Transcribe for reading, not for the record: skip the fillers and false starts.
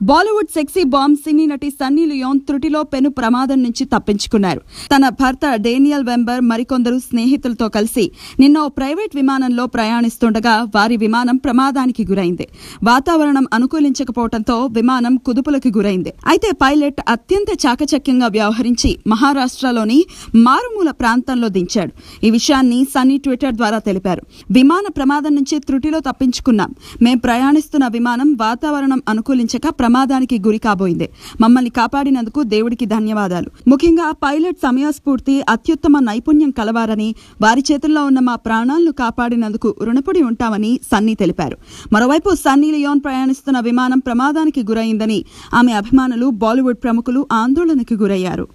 Bollywood sexy bomb సినీ నటి Sunny Leone త్రుటిలో పెను ప్రమాదం నుంచి తప్పించుకున్నారు. తన భర్త డేనియల్ వెంబర్ మరికొందరు స్నేహితులతో కలిసి నిన్న ఓ ప్రైవేట్ విమానంలో ప్రయాణిస్తుండగా వారి విమానం ప్రమాదానికి గురైంది. వాతావరణం అనుకూలించకపోవడంతో విమానం కుదుపులకు గురైంది. అయితే పైలట్ అత్యంత చాకచక్యంగా వ్యవహరించి మహారాష్ట్రలోని మారుమూల ప్రాంతంలో దించాడు. ఈ విషయాన్ని సన్నీ ట్విట్టర్ ద్వారా తెలిపారు. విమాన ప్రమాదం నుంచి త్రుటిలో తప్పించుకున్నాం. మేం ప్రయాణిస్తున్న విమానం వాతావరణం అనుకూలించక ప్రమాదానికి గురి కాబోయింది. మమ్మల్ని కాపాడినందుకు దేవుడికి ధన్యవాదాలు. ముఖ్యంగా పైలట్ సమయస్ఫూర్తి, అత్యుత్తమ నైపుణ్యం కలవారని, వారి చేతుల్లో ఉన్న మా ప్రాణాలను కాపాడినందుకు రుణపడి ఉంటామని సన్నీ తెలిపారు. మరోవైపు సన్నీ లియోన్ ప్రయాణిస్తున్న విమానం ప్రమాదానికి గురైందని ఆమె అభిమానులు, బాలీవుడ్ ప్రముఖులు ఆందోళనకు గురయ్యారు.